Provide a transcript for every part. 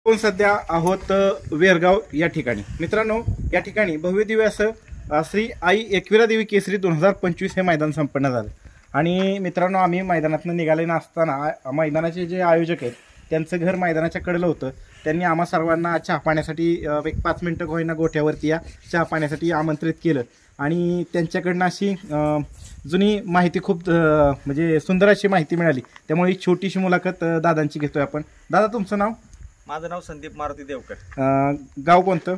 आपण सध्या आहोत वेरगाव या ठिकाणी. मित्रांनो, या ठिकाणी भव्य दिव्य असं श्री आई एकविरा देवी केसरी 2025 हे मैदान संपन्न झालं. आणि मित्रांनो, आम्ही मैदानातून निघाले नसताना मैदानाचे जे आयोजक आहेत त्यांचं घर मैदानाच्या कडेला होतं. त्यांनी आम्हा सर्वांना चहा पाण्यासाठी एक 5 मिनिटं होईना गोठ्यावरती या चहा पाण्यासाठी आमंत्रित केलं. आणि त्यांच्याकडनं अशी जुनी माहिती खूप म्हणजे सुंदर अशी माहिती मिळाली. त्यामुळे एक छोटीशी मुलाखत दादांची घेतोय आपण. दादा, तुमचं नाव? माझं नाव संदीप मारुती देवकर. गाव कोणतं?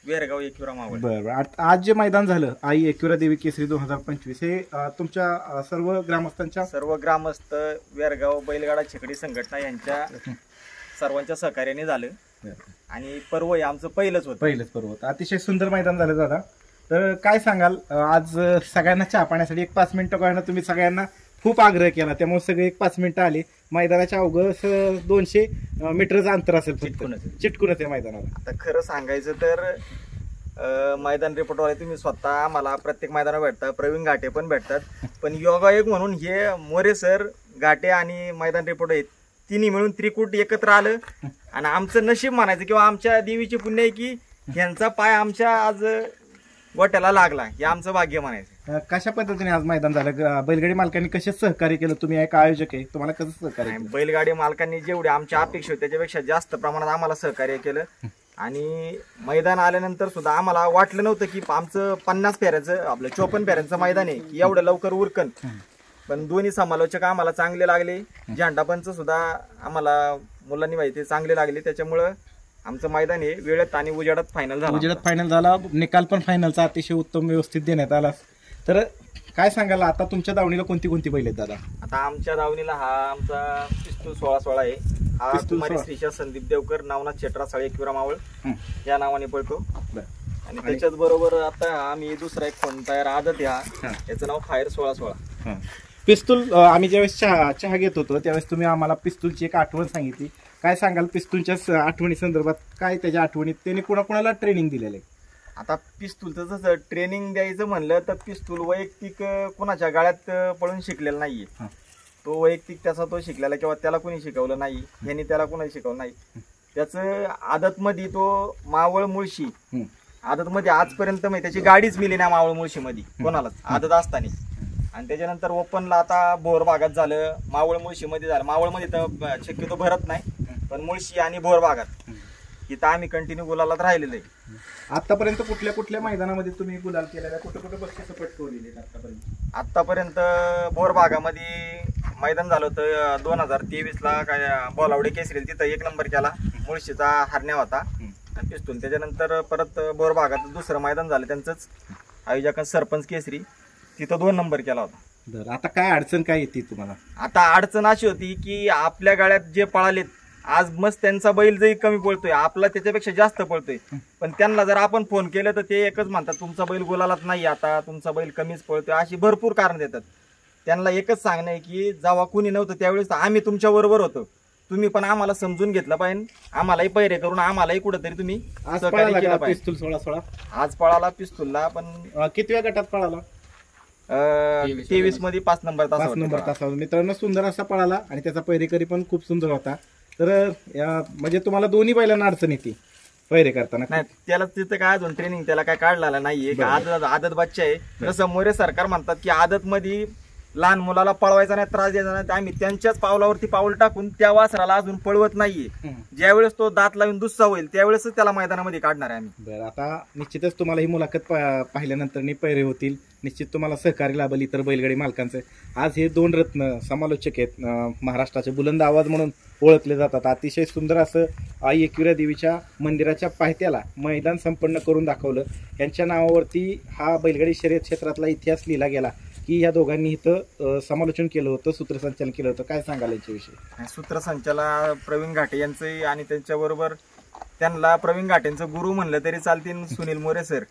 वेरगाव एकविरा मावळ. बरं. आज जे मैदान झालं आई एकविरा देवी केसरी 2025 हे तुमच्या सर्व ग्रामस्थ वेरगाव बैलगाडा छकडी संघटना यांच्या सर्वांच्या सहकार्याने झालं. आणि पर्व हे आमचं पहिलंच पर्व होतं. अतिशय सुंदर मैदान झालं दादा. तर काय सांगाल, आज सगळ्यांना चहा पाण्यासाठी एक 5 मिनिटं कळणं तुम्ही सगळ्यांना खूप आग्रह केला, त्यामुळे सगळे एक 5 मिनिटं आले. मैदानाच्या अवघं 200 मीटरचं अंतर असेल, चिटकूनच आहे मैदानाला. आता खरं सांगायचं तर मैदान रिपोर्टवाले तुम्ही स्वतः मला प्रत्येक मैदानावर भेटतात, प्रवीण घाटे पण भेटतात. पण योगायोग म्हणून हे मोरे सर, घाटे आणि मैदान रिपोर्ट आहेत, तिन्ही मिळून त्रिकूट एकत्र आलं. आणि आमचं नशीब म्हणायचं किंवा आमच्या देवीची पुण्य आहे की यांचा पाय आमच्या आज गोट्याला लागला, हे आमचं भाग्य म्हणायचं. कशा पद्धतीने आज मैदान झालं? बैलगाडी मालकांनी कसे सहकार्य केलं? तुम्ही एक आयोजक आहे, तुम्हाला कसं सहकार्य? बैलगाडी मालकांनी जेवढे आमच्या अपेक्षा होती त्याच्यापेक्षा जास्त प्रमाणात आम्हाला सहकार्य केलं. आणि मैदान आल्यानंतर सुद्धा आम्हाला वाटलं नव्हतं की आमचं 50 फेऱ्याचं आपलं 54 फेऱ्यांचं मैदान आहे की एवढं लवकर उरकन. पण दोन्ही समालोचक आम्हाला चांगले लागले. झेंडापंच सुद्धा आम्हाला मुलांनी माहिती चांगले लागले. त्याच्यामुळं आमचं मैदान हे वेळेत आणि उजेडात फायनल झाला. निकाल पण फायनलचा अतिशय उत्तम व्यवस्थित देण्यात आला. तर काय सांगाल, आता तुमच्या दावणीला कोणती कोणती बैल आहेत दादा? आता आमच्या दावणीला हा आमचा पिस्तूल 16-16 आहे. हा कुमारी श्रीशा संदीप देवकर, नवनाथ चेट्रासाळे, एकविरा मावळ या नावाने पळतो. आणि त्याच्याच बरोबर आता आम्ही दुसरा एक फोन तयार आदत याचं नाव फायर 16-16. पिस्तूल, आम्ही ज्यावेळेस चहा घेत होतो त्यावेळेस तुम्ही आम्हाला पिस्तूलची एक आठवण सांगितली. काय सांगाल पिस्तूलच्या आठवणी संदर्भात? काय त्याच्या आठवणीत त्यांनी कुणाकुणाला ट्रेनिंग दिलेलं आहे? आता पिस्तूलचं जसं ट्रेनिंग द्यायचं म्हणलं तर पिस्तूल वैयक्तिक कुणाच्या गाळ्यात पळून शिकलेला नाहीये. तो वैयक्तिक त्याचा तो शिकलेला किंवा त्याला कोणी शिकवलं नाही, यांनी त्याला कोणी शिकवलं नाही. त्याचं आदतमध्ये तो मावळ मुळशी आदतमध्ये आजपर्यंत त्याची गाडीच मिली नाही मावळ मुळशीमध्ये कोणालाच आदत असताना. आणि त्याच्यानंतर ओपनला आता भोर भागात झालं, मावळ मुळशीमध्ये झालं. मावळमध्ये तर शक्यतो भरत नाही, पण मुळशी आणि भोर भागात इथं आम्ही कंटिन्यू गुलालात राहिलेलो आहे. आतापर्यंत कुठल्या मैदानामध्ये तुम्ही गुलाल केलेला? कुठे बक्षीस पटकवलेली आतापर्यंत? भोर भागामध्ये मैदान झालं होतं 2023ला, काय बोलावडे केसरी, तिथं 1 नंबर केला. मुळशीचा हरण्या होता आणि पिस्तूल. त्याच्यानंतर परत भोर भागात दुसरं मैदान झालं त्यांचंच, आयोजक सरपंच केसरी, तिथं 2 नंबर केला होता. आता काय अडचण काय येते तुम्हाला? आता अडचण अशी होती की आपल्या गाड्यात जे पळालेत आज मस्त त्यांचा बैल जरी कमी पळतोय, आपला त्याच्यापेक्षा जास्त पळतोय. पण त्यांना जर आपण फोन केलं तर ते एकच म्हणतात, तुमचा बैल गुलालात नाही, आता तुमचा बैल कमीच पळतोय. अशी भरपूर कारण देतात. त्यांना एकच सांगणं आहे की जेव्हा कुणी नव्हतं त्यावेळेस आम्ही तुमच्या बरोबर होतो, तुम्ही पण आम्हाला समजून घेतलं पाहिजे. आम्हालाही पैरे करून आम्हालाही कुठेतरी तुम्ही सहकार्य केलं पाहिजे. पिस्तूल 16-16 आज पळाला पिस्तूलला. पण कितव्या गटात पळाला? 23 मध्ये 5 नंबर तासावर. मित्रांनो, सुंदर असा पळाला आणि त्याचा पैरेकरी पण खूप सुंदर होता. तर म्हणजे तुम्हाला दोन्ही बैलांना अडचण येते पैरे करताना? नाही, त्याला तिथं काय अजून ट्रेनिंग त्याला काय काढलेला नाहीये. आदत बच्चा आहे. जसं मोरे सरकार म्हणतात की आदत मध्ये लहान मुलाला पळवायचा नाही, त्रास द्यायचा नाही, आम्ही त्यांच्याच पावलावरती पाऊल टाकून त्या वासराला अजून पळवत नाहीये. ज्यावेळेस तो दात लावून दुस्सा होईल त्यावेळेस त्याला मैदानामध्ये काढणार आहे आम्ही. बरं, आता निश्चितच तुम्हाला ही मुलाखत पाहिल्यानंतर पैरे होतील, निश्चित तुम्हाला सहकार्य लाभेल इतर बैलगाडी मालकांचं. आज हे 2 रत्न समालोचक आहेत, महाराष्ट्राचे बुलंद आवाज म्हणून ओळखले जातात. अतिशय सुंदर असं आई एकविरा देवीच्या मंदिराच्या पायथ्याला मैदान संपन्न करून दाखवलं. यांच्या नावावरती हा बैलगाडी शर्यत क्षेत्रातला इतिहास लिहिला गेला की या दोघांनी इथं समालोचन केलं होतं, सूत्रसंचालन केलं होतं. काय सांगाल याच्याविषयी? सूत्रसंचालन प्रवीण घाटे यांचं आणि त्यांच्याबरोबर त्यांना प्रवीण घाटेंचं गुरु म्हणलं तरी चालतील सुनील मोरे सर.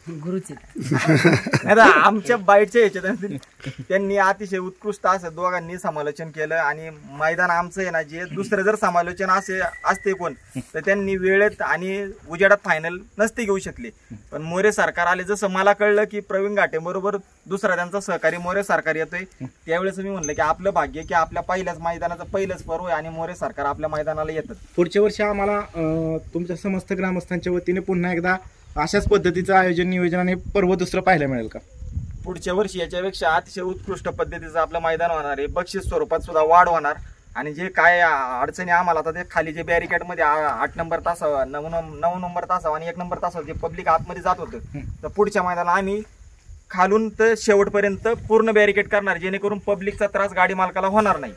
गुरुचे नाही तर आमच्या बाईटच्या ह्याच्यात त्यांनी अतिशय उत्कृष्ट असं दोघांनी समालोचन केलं आणि मैदान आमचं आहे ना, जे दुसरं जर समालोचन असते कोण तर त्यांनी वेळेत आणि उजेडात फायनल नसते घेऊ शकले. पण मोरे सरकार आले, जसं मला कळलं की प्रवीण घाटे बरोबर दुसरा त्यांचा सहकारी मोरे सरकार येतोय, त्यावेळेस मी म्हणलं की आपलं भाग्य की आपल्या पहिल्याच मैदानाचं पहिलंच पर्व आहे आणि मोरे सरकार आपल्या मैदानाला येतात. पुढच्या वर्षी आम्हाला तुमच्या समस्त ग्रामस्थांच्या वतीने पुन्हा एकदा अशाच पद्धतीचं आयोजन नियोजन आणि पर्व दुसरं पाहायला मिळेल का? पुढच्या वर्षी याच्यापेक्षा अतिशय उत्कृष्ट पद्धतीचं आपलं मैदान होणार आहे. बक्षीस स्वरूपात सुद्धा वाढ होणार आणि जे काय अडचणी आम्हाला आता ते खाली जे बॅरिकेड मध्ये 8 नंबर तासावा 9 नंबर तासावा आणि 1 नंबर तासावा जे पब्लिक आतमध्ये जात होतं, तर पुढच्या मैदानाला आम्ही खालून तर शेवटपर्यंत पूर्ण बॅरिकेड करणार, जेणेकरून पब्लिकचा त्रास गाडी मालकाला होणार नाही.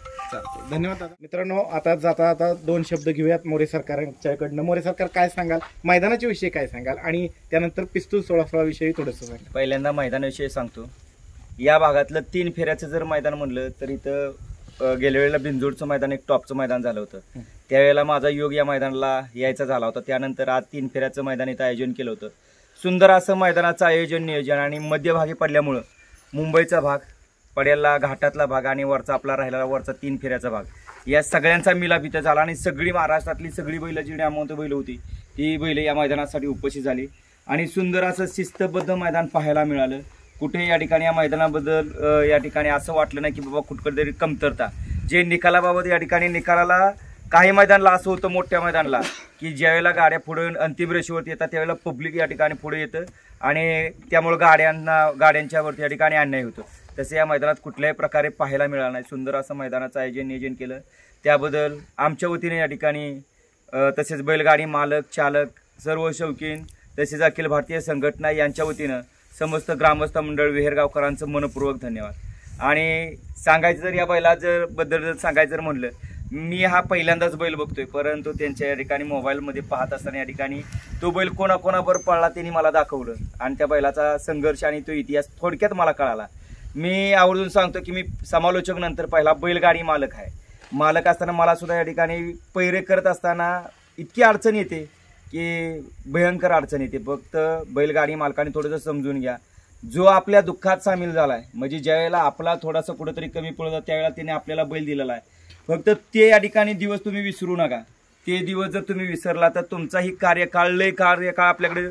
धन्यवाद दादा. मित्रांनो, आता जाता 2 शब्द घेऊयात मोरे सरकारच्याकडनं. मोरे सरकार काय सांगाल, मैदानाच्या विषयी काय सांगाल आणि त्यानंतर पिस्तूल 16 विषयी थोडंसं सांगा. पहिल्यांदा मैदानाविषयी सांगतो. या भागातलं 3 फेऱ्याचं जर मैदान म्हणलं तर इथं गेल्या वेळेला बिंजोडचं मैदान एक टॉपचं मैदान झालं होतं. त्यावेळेला माझा योग या मैदानाला यायचा झाला होता. त्यानंतर आज 3 फेऱ्याचं मैदान इथं आयोजन केलं होतं. सुंदर असं मैदानाचं आयोजन नियोजन आणि मध्यभागी पडल्यामुळं मुंबईचा भाग, पड्याला घाटातला भाग आणि वरचा आपला राहिलेला वरचा 3 फेऱ्याचा भाग, या सगळ्यांचा मिलाप इथं झाला आणि सगळी महाराष्ट्रातली सगळी बैलं जी नामवंत बैल होती ती बैलं या मैदानासाठी उपस्थित झाली आणि सुंदर असं शिस्तबद्ध मैदान पाहायला मिळालं. कुठे या ठिकाणी या मैदानाबद्दल या ठिकाणी असं वाटलं नाही की बाबा कुठकडे तरी जे निकालाबाबत या ठिकाणी निकालाला काही मैदानला असं होतं मोठ्या मैदानला की ज्यावेळेला गाड्या पुढे अंतिम रेषेवरती येतात त्यावेळेला पब्लिक या ठिकाणी पुढे येतं आणि त्यामुळे गाड्यांच्या वरती या ठिकाणी अन्याय होतो. तसे या मैदानात कुठल्याही प्रकारे पाहायला मिळालं नाही. सुंदर असं मैदानाचं आयोजन नियोजन केलं, त्याबद्दल आमच्या वतीने या ठिकाणी तसेच बैलगाडी मालक, चालक, सर्व शौकीन तसेच अखिल भारतीय संघटना यांच्या वतीनं समस्त ग्रामस्थ मंडळ विहेरगावकरांचं मनपूर्वक धन्यवाद. आणि सांगायचं जर या बैलाबद्दल जर सांगायचं जर म्हणलं, मी हा पहिल्यांदाच बैल बघतोय, परंतु त्यांच्या या ठिकाणी मोबाईलमध्ये पाहत असताना या ठिकाणी तो बैल कोणाकोणावर पळला त्यांनी मला दाखवलं आणि त्या बैलाचा संघर्ष आणि तो इतिहास थोडक्यात मला कळाला. मी आवर्जून सांगतो की मी समालोचक नंतर पहिला बैलगाडी मालक आहे. मालक असताना मला सुद्धा या ठिकाणी पैरे करत असताना इतकी अडचण येते की भयंकर अडचण येते. फक्त बैलगाडी मालकाने थोडंसं समजून घ्या, जो आपल्या दुःखात सामील झालाय, म्हणजे ज्यावेळेला आपला थोडासा कुठेतरी कमी पडतो त्यावेळेला त्याने आपल्याला बैल दिलेला आहे. फक्त ते या ठिकाणी दिवस तुम्ही विसरू नका. ते दिवस जर तुम्ही विसरला तर तुमचाही कार्यकाळ आपल्याकडे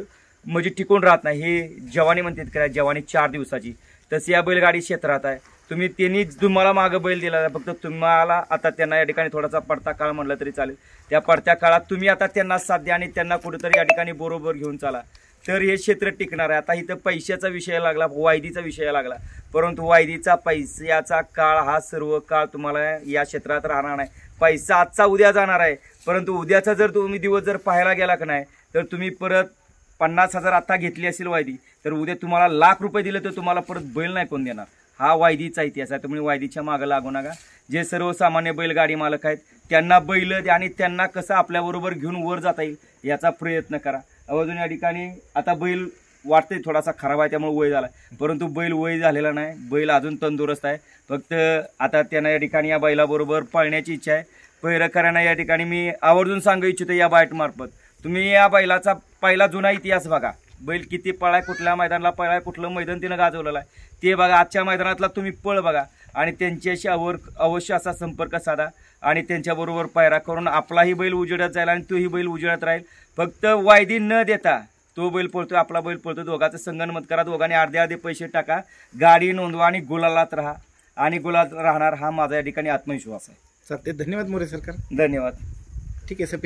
म्हणजे टिकून राहत नाही. हे जवानी म्हणतात का, जवानी 4 दिवसाची, तसे या बैलगाडी क्षेत्रात आहे. त्यांनी तुम्हाला मागं बैल दिला, फक्त तुम्हाला आता त्यांना या ठिकाणी थोडासा पडता काळ म्हणलं तरी चालेल. त्या पडत्या काळात तुम्ही आता त्यांना साथ द्या आणि त्यांना कुठेतरी या ठिकाणी बरोबर घेऊन चाला, तर हे क्षेत्र टिकणार आहे. आता इथं पैशाचा विषय लागला, वायदीचा विषय लागला, परंतु वायदीचा पैशाचा काळ हा सर्व काळ तुम्हाला या क्षेत्रात राहणार नाही. पैसा आजचा उद्या जाणार आहे, परंतु उद्याचा जर तुम्ही दिवस जर पाहायला गेला का नाही तर तुम्ही परत 50,000 आता घेतली असेल वायदी, तर उद्या तुम्हाला ₹1,00,000 दिले तर तुम्हाला परत बैल नाही कोण देणार. हा वायदीचा इतिहास आहे. त्यामुळे वायदीच्या मागं लागू नका. जे सर्वसामान्य बैलगाडी मालक आहेत त्यांना बैल द्या आणि त्यांना कसं आपल्याबरोबर घेऊन वर जाता येईल याचा प्रयत्न करा. अजून या ठिकाणी आता बैल वाटतंय थोडासा खराब आहे त्यामुळे वय झाला, परंतु बैल वय झालेला नाही, बैल अजून तंदुरुस्त आहे. फक्त आता त्यांना या ठिकाणी या बैलाबरोबर पळण्याची इच्छा आहे. पैरकरांना या ठिकाणी मी आवर्जून सांगू इच्छितो या बाईट मार्फत, तुम्ही या बैलाचा पहिला जुना इतिहास बघा. बैल किती पळाय, कुठल्या मैदानाला पळाय, कुठलं मैदान तिनं गाजवलेलं आहे ते बघा. आजच्या मैदानातला तुम्ही पळ बघा आणि त्यांच्याशी अवश्य असा संपर्क साधा आणि त्यांच्याबरोबर पायरा करून आपलाही बैल उजेडत जाईल आणि तोही बैल उजेडत राहील. फक्त वायदी न देता तो बैल पळतो, आपला बैल पळतो, दोघांचं संगनमत करा, दोघांनी अर्धे पैसे टाका, गाडी नोंदवा आणि गुलालात राहा आणि गुलालात राहणार हा माझा या ठिकाणी आत्मविश्वास आहे. सर, ते धन्यवाद मोरे सरकार. धन्यवाद. ठीक आहे सर.